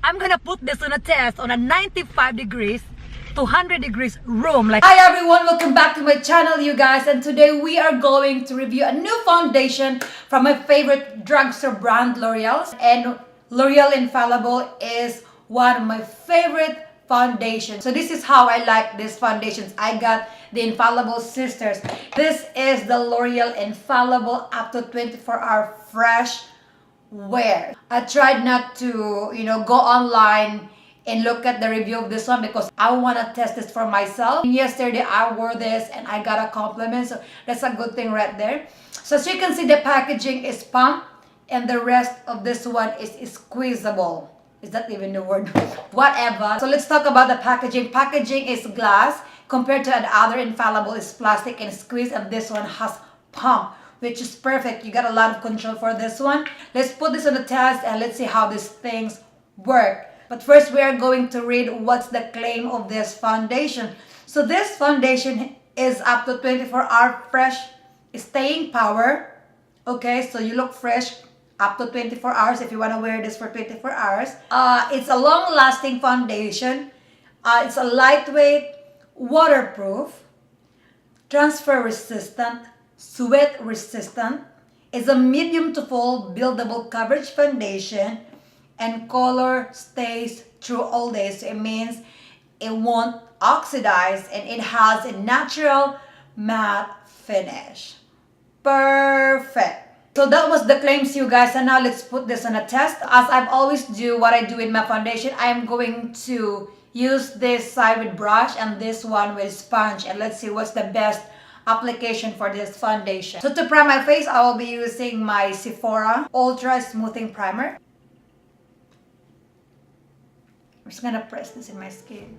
I'm gonna put this on a test on a 95 degrees to 100 degrees room. Hi everyone, welcome back to my channel, you guys. And today we are going to review a new foundation from my favorite drugstore brand, L'Oreal. And L'Oreal Infallible is one of my favorite foundations. So this is how I like these foundations. I got the Infallible Sisters. This is the L'Oreal Infallible up to 24-hour fresh wear. I tried not to, go online and look at the review of this one because I want to test this for myself. Yesterday I wore this and I got a compliment, so that's a good thing right there. So as you can see, the packaging is pump and the rest of this one is squeezable. Is that even the word? Whatever. So let's talk about the packaging. Packaging is glass compared to the other Infallible is plastic and squeeze, and this one has pump, which is perfect. You got a lot of control for this one. Let's put this on the test and let's see how these things work. But first we are going to read what's the claim of this foundation. So this foundation is up to 24-hour fresh staying power. Okay, so you look fresh up to 24 hours if you want to wear this for 24 hours. It's a long-lasting foundation. It's a lightweight, waterproof, transfer resistant, sweat resistant. It's a medium to full buildable coverage foundation, and color stays through all day. So it means it won't oxidize, and it has a natural matte finish. Perfect. So that was the claims, you guys, and now let's put this on a test. As I've always do what I do with my foundation, I am going to use this side with brush and this one with sponge, and let's see what's the best application for this foundation. So to prime my face, I will be using my Sephora Ultra Smoothing Primer. I'm just gonna press this in my skin.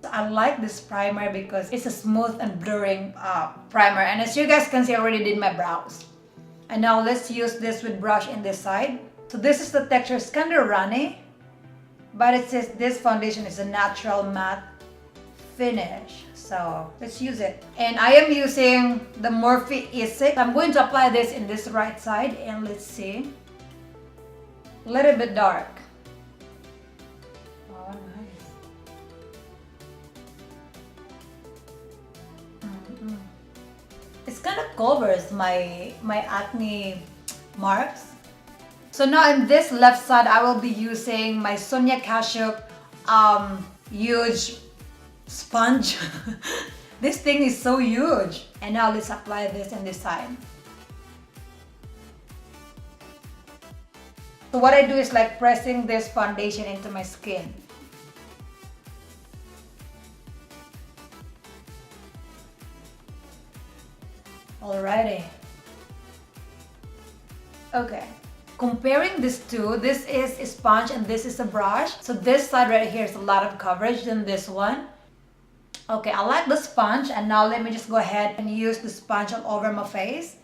I like this primer because it's a smooth and blurring primer, and as you guys can see, I already did my brows. And now let's use this with brush in this side. So this is the texture. It's kind of runny, but it says this foundation is a natural matte finish. So let's use it. And I am using the Morphe E6. I'm going to apply this in this right side, and let's see. A little bit dark. Oh, nice. It kind of covers my acne marks. So now in this left side, I will be using my Sonia Kashuk huge sponge. This thing is so huge. And now let's apply this in this side. So what I do is like pressing this foundation into my skin. Alrighty. Okay. Comparing these two, this is a sponge and this is a brush. So this side right here is a lot of coverage than this one. Okay, I like the sponge, and now let me just go ahead and use the sponge all over my face.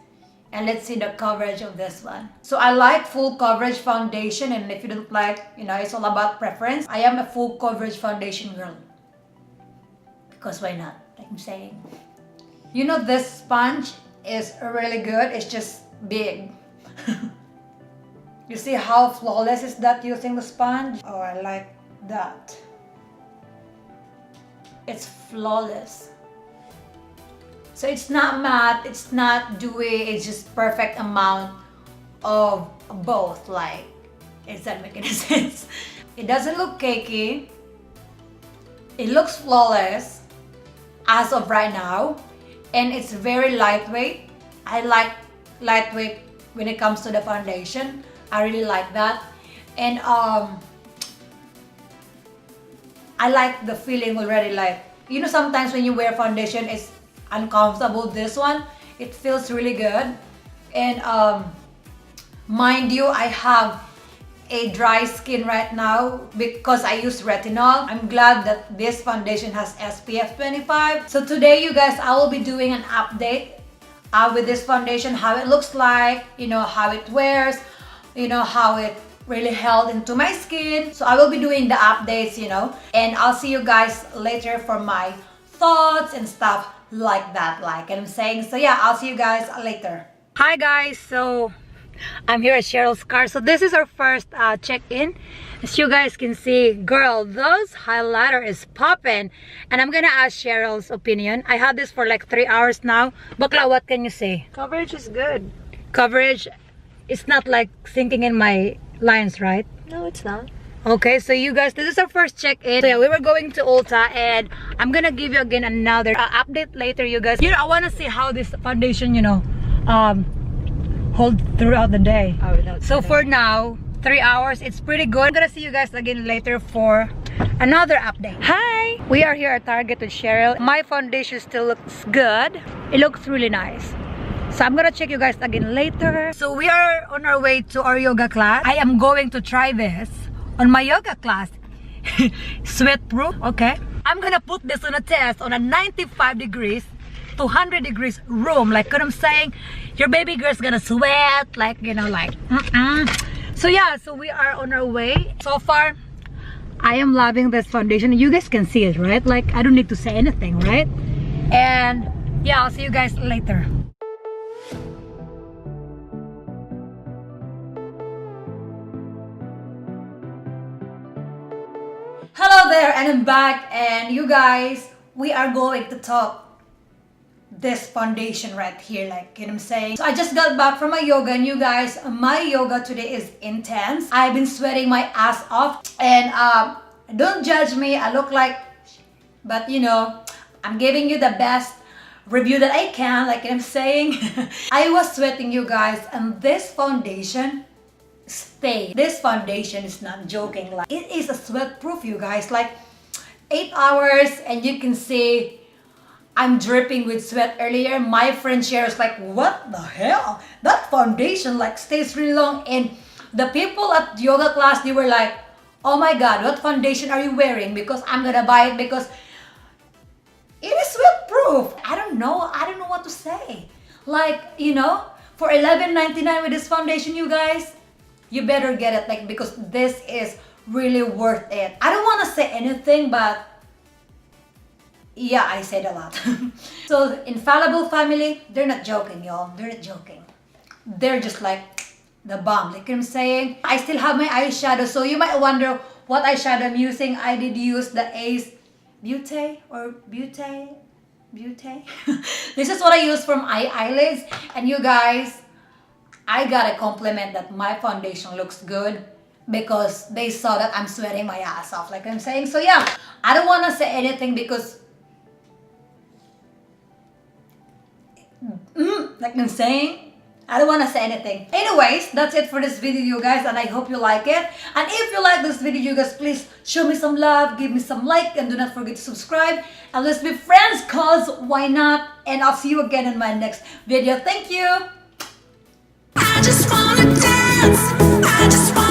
And let's see the coverage of this one. So I like full coverage foundation, and if you don't like, it's all about preference. I am a full coverage foundation girl. Because why not? Like I'm saying. This sponge is really good. It's just big. You see how flawless is that using the sponge? Oh, I like that. It's flawless. So it's not matte, it's not dewy, it's just perfect amount of both. Like, is that making sense? It doesn't look cakey. It looks flawless as of right now. And it's very lightweight. I like lightweight when it comes to the foundation. I really like that. And I like the feeling already. Like, sometimes when you wear foundation, it's uncomfortable. This one, it feels really good. And mind you, I have a dry skin right now because I use retinol. I'm glad that this foundation has SPF 25. So today, you guys, I will be doing an update with this foundation, how it looks like, how it wears, how it really held into my skin. So I will be doing the updates, and I'll see you guys later for my thoughts and stuff like that, like I'm saying. So yeah, I'll see you guys later. Hi guys, so I'm here at Cheryl's car. So this is our first check-in. As you guys can see, girl, those highlighter is popping. And I'm gonna ask Cheryl's opinion. I had this for like 3 hours now. Bakla, what can you say? Coverage is good. Coverage, it's not like sinking in my lines, right? No, it's not. Okay, so you guys, this is our first check-in. So yeah, we were going to Ulta, and I'm gonna give you again another update later, you guys. I want to see how this foundation, hold throughout the day. Oh, So for now, 3 hours, it's pretty good. I'm gonna see you guys again later for another update. Hi! We are here at Target with Cheryl. My foundation still looks good. It looks really nice. So I'm gonna check you guys again later. So we are on our way to our yoga class. I am going to try this on my yoga class. Sweat proof, okay. I'm gonna put this on a test on a 95 degrees to 100 degrees room. Like what I'm saying, your baby girl's gonna sweat, like, So yeah, so we are on our way. So far, I am loving this foundation. You guys can see it, right? Like, I don't need to say anything, right? And yeah, I'll see you guys later. Hello there, and I'm back, and you guys, we are going to talk this foundation right here, like, you know what I'm saying? So I just got back from my yoga, and you guys, my yoga today is intense. I've been sweating my ass off, and don't judge me, I look like, but I'm giving you the best review that I can, like I'm saying. I was sweating, you guys, and this foundation stay. This foundation is not joking. Like, it is a sweat proof, you guys. Like 8 hours, and you can see I'm dripping with sweat earlier. My friend shares like, what the hell? That foundation like stays really long. And the people at yoga class, they were like, oh my god, what foundation are you wearing? Because I'm gonna buy it because it is sweat proof. I don't know what to say. Like, for $11.99 with this foundation, you guys, you better get it, like, because this is really worth it. I don't want to say anything, but yeah, I said a lot. So Infallible family, they're not joking, y'all. They're not joking. They're just like the bomb, like I'm saying. I still have my eyeshadow, so you might wonder what eyeshadow I'm using. I did use the Ace Beauty or Beauty. This is what I use for my eyelids, and you guys, I got a compliment that my foundation looks good because they saw that I'm sweating my ass off, like I'm saying. So yeah, I don't want to say anything because like I'm saying, I don't want to say anything. Anyways, that's it for this video, you guys, and I hope you like it. And if you like this video, you guys, please show me some love, give me some like, and do not forget to subscribe, and let's be friends, cause why not? And I'll see you again in my next video. Thank you. I just wanna dance. I just wanna